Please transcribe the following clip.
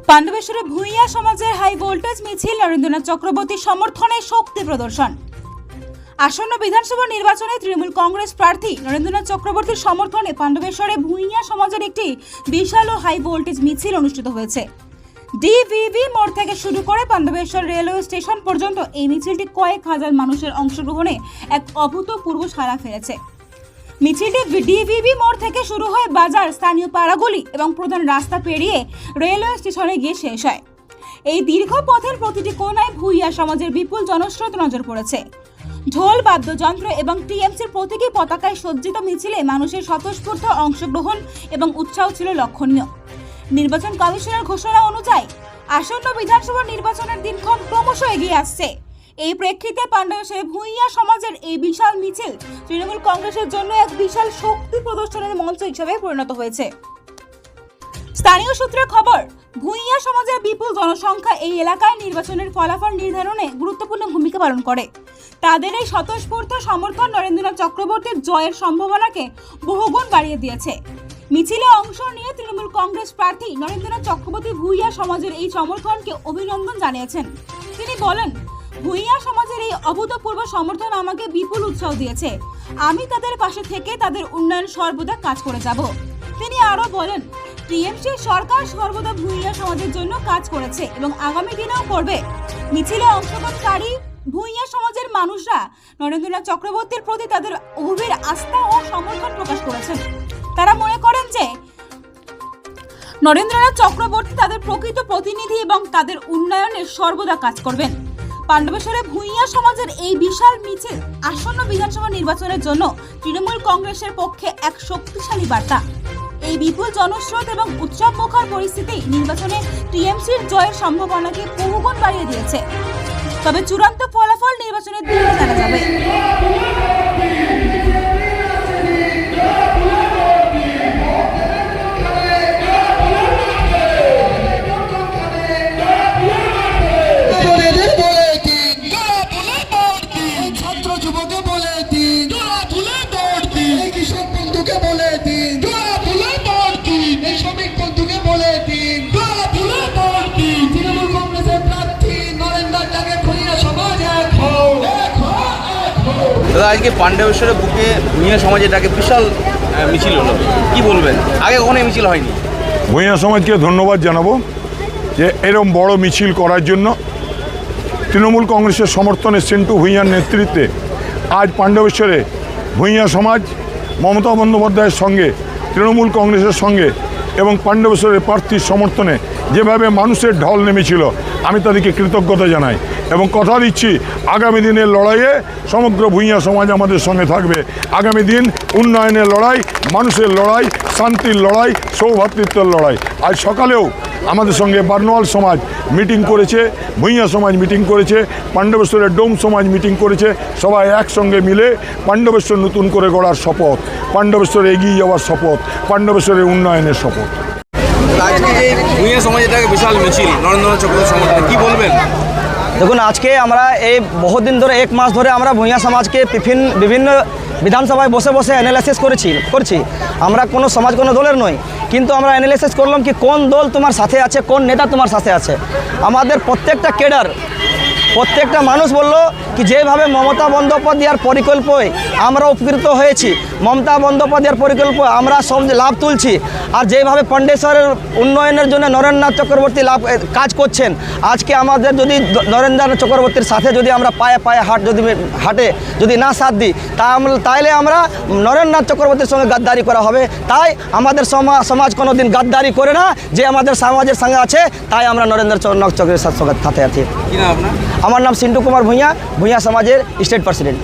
পাণ্ডবেশ্বরে ভূঁইয়া সমাজের high voltage মিছিল নরেন্দ্রনাথ চক্রবর্তীর সমর্থনে শক্তি প্রদর্শন। আসন্ন বিধানসভা নির্বাচনে তৃণমূল কংগ্রেস প্রার্থী নরেন্দ্রনাথ চক্রবর্তীর সমর্থনে পাণ্ডবেশ্বরে ভূঁইয়া সমাজের একটি বিশাল ও হাই ভোল্টেজ মিছিল অনুষ্ঠিত হয়েছে। ডিভিভি মোড় থেকে শুরু করে পাণ্ডবেশ্বর রেলওয়ে স্টেশন পর্যন্ত এই মিছিলটি কয়েক হাজার মানুষের অংশগ্রহণে এক অভূতপূর্ব সাড়া ফেলেছে। মিছিলটি ডিভিভি মোড় থেকে শুরু হয় বাজার, স্থানীয় পাড়াগুলি এবং প্রধান রাস্তা পেরিয়ে রেলওয়ে স্টেশনে গিয়ে শেষ হয়। এই দীর্ঘ পথের প্রতিটি কোণায় ভূঁইয়া সমাজের বিপুল জনস্রোত নজর পড়েছে। ঢোল, বাদ্যযন্ত্র এবং টিএমসির প্রতীকী পতাকায় সজ্জিত মিছিলে মানুষের স্বতঃস্ফূর্ত অংশগ্রহণ এবং উৎসাহ ছিল লক্ষণীয়। নির্বাচন কমিশনের ঘোষণা অনুযায়ী আসন্ন বিধানসভা নির্বাচনের দিনক্ষণ ক্রমশ এগিয়ে আসছে। এই প্রেক্ষিতে পাণ্ডবেশ্বরে ভূঁইয়া সমাজের এই বিশাল মিছিল তৃণমূল কংগ্রেসের জন্য এক বিশাল শক্তি প্রদর্শনের মঞ্চ হিসেবে পরিণত হয়েছে। স্থানীয় সূত্রে খবর, ভূঁইয়া সমাজের বিপুল জনসংখ্যা এই এলাকায় নির্বাচনের ফলাফল নির্ধারণে গুরুত্বপূর্ণ ভূমিকা পালন করে। তাদের এই স্বতঃস্ফূর্ত সমর্থন নরেন্দ্রনাথ চক্রবর্তীর জয়ের সম্ভাবনাকে বহুগুণ বাড়িয়ে দিয়েছে। মিছিলে অংশ নিয়ে তৃণমূল কংগ্রেস প্রার্থী নরেন্দ্রনাথ চক্রবর্তী ভূঁইয়া সমাজের এই সমর্থনকে অভিনন্দন জানিয়েছেন। তিনি বলেন, ভূঁইয়া সমাজের এই অভূতপূর্ব সমর্থন আমাকে বিপুল উৎসাহ দিয়েছে। আমি তাদের পাশে থেকে তাদের উন্নয়ন সর্বদা কাজ করে যাব। তিনি আরও বলেন, টিএমসি সরকার সর্বদা ভূঁইয়া সমাজের জন্য কাজ করেছে এবং আগামী দিনেও করবে। মিছিলে অংশগ্রহণকারী ভূঁইয়া সমাজের মানুষরা নরেন্দ্রনাথ চক্রবর্তীর প্রতি তাদের গভীর আস্থা ও সমর্থন প্রকাশ করেছেন। তারা মনে করেন যে নরেন্দ্রনাথ চক্রবর্তী তাদের প্রকৃত প্রতিনিধি এবং তাদের উন্নয়নে সর্বদা কাজ করবেন। পাণ্ডবেশ্বরে ভূঁইয়া সমাজের এই বিশাল মিছিল আসন্ন বিধানসভা নির্বাচনের জন্য তৃণমূল কংগ্রেসের পক্ষে এক শক্তিশালী বার্তা। এই বিপুল জনস্রোত এবং উৎসবমুখর পরিস্থিতি নির্বাচনে টিএমসির জয়ের সম্ভাবনাকে বহুগুণ বাড়িয়ে দিয়েছে। তবে চূড়ান্ত ফলাফল নির্বাচনের দিনে জানা যাবে। দাদা, আজকে পাণ্ডবেশ্বরের বুকে ভূঁইয়া সমাজের ডাকে বিশাল মিছিল হলো, কি বলবেন? আগে কখনো মিছিল হয়নি। ভূঁইয়া সমাজকে ধন্যবাদ জানাবো যে এরকম বড় মিছিল করার জন্য। তৃণমূল কংগ্রেসের সমর্থনে সেন্টু ভূঁইয়ার নেতৃত্বে আজ পাণ্ডবেশ্বরে ভূঁইয়া সমাজ মমতা বন্দ্যোপাধ্যায়ের সঙ্গে, তৃণমূল কংগ্রেসের সঙ্গে এবং পাণ্ডবেশ্বরের প্রার্থীর সমর্থনে যেভাবে মানুষের ঢল নেমেছিল, আমি তাদেরকে কৃতজ্ঞতা জানাই এবং কথা দিচ্ছি আগামী দিনের লড়াইয়ে সমগ্র ভূঁইয়া সমাজ আমাদের সঙ্গে থাকবে। আগামী দিন উন্নয়নের লড়াই, মানুষের লড়াই, শান্তির লড়াই, সৌভ্রাতৃত্বের লড়াই। আজ সকালেও আমাদের সঙ্গে বার্নওয়াল সমাজ মিটিং করেছে, ভূঁইয়া সমাজ মিটিং করেছে, পাণ্ডবেশ্বরের ডোম সমাজ মিটিং করেছে। সবাই একসঙ্গে মিলে পাণ্ডবেশ্বর নতুন করে গড়ার শপথ, পাণ্ডবেশ্বর এগিয়ে যাওয়ার শপথ, পাণ্ডবেশ্বরের উন্নয়নের শপথ। আজকে এই ভূঁইয়া সমাজের ডাকে বিশাল মিছিল নরেন্দ্রনাথ চক্রবর্তীর সমর্থনে, কি বলবেন? দেখুন, আজকে আমরা এই বহুদিন ধরে, এক মাস ধরে আমরা ভূঁইয়া সমাজকে বিভিন্ন বিধানসভায় বসে বসে অ্যানালাইসিস করছি। আমরা কোনো সমাজ, কোনো দলের নই, কিন্তু আমরা অ্যানালাইসিস করলাম কি কোন দল তোমার সাথে আছে, কোন নেতা তোমার সাথে আছে। আমাদের প্রত্যেকটা ক্যাডার, প্রত্যেকটা মানুষ বলল কি যেভাবে মমতা বন্দ্যোপাধ্যায়ের প্রকল্পে আমরা উপকৃত হয়েছি, মমতা বন্দ্যোপাধ্যায়ের প্রকল্প আমরা সব লাভ তুলছি, আর যেভাবে পাণ্ডবেশ্বরের উন্নয়নের জন্য নরেন্দ্রনাথ চক্রবর্তী কাজ করছেন, আজকে আমাদের যদি নরেন্দ্রনাথ চক্রবর্তীর সাথে যদি আমরা পায়ে পায়ে হাঁটে যদি না সাথ দিই, তাইলে আমরা নরেন্দ্রনাথ চক্রবর্তীর সঙ্গে গাদ্দারি করা হবে। তাই আমাদের সমাজ কোনো দিন গাদ্দারি করে না, যে আমাদের সমাজের সঙ্গে আছে, তাই আমরা নরেন্দ্রনাথ চক্রবর্তীর সাথে আছি। কি নাম আপনার? আমার নাম সিন্টু কুমার ভূঁইয়া, ভূঁইয়া সমাজের স্টেট প্রেসিডেন্ট।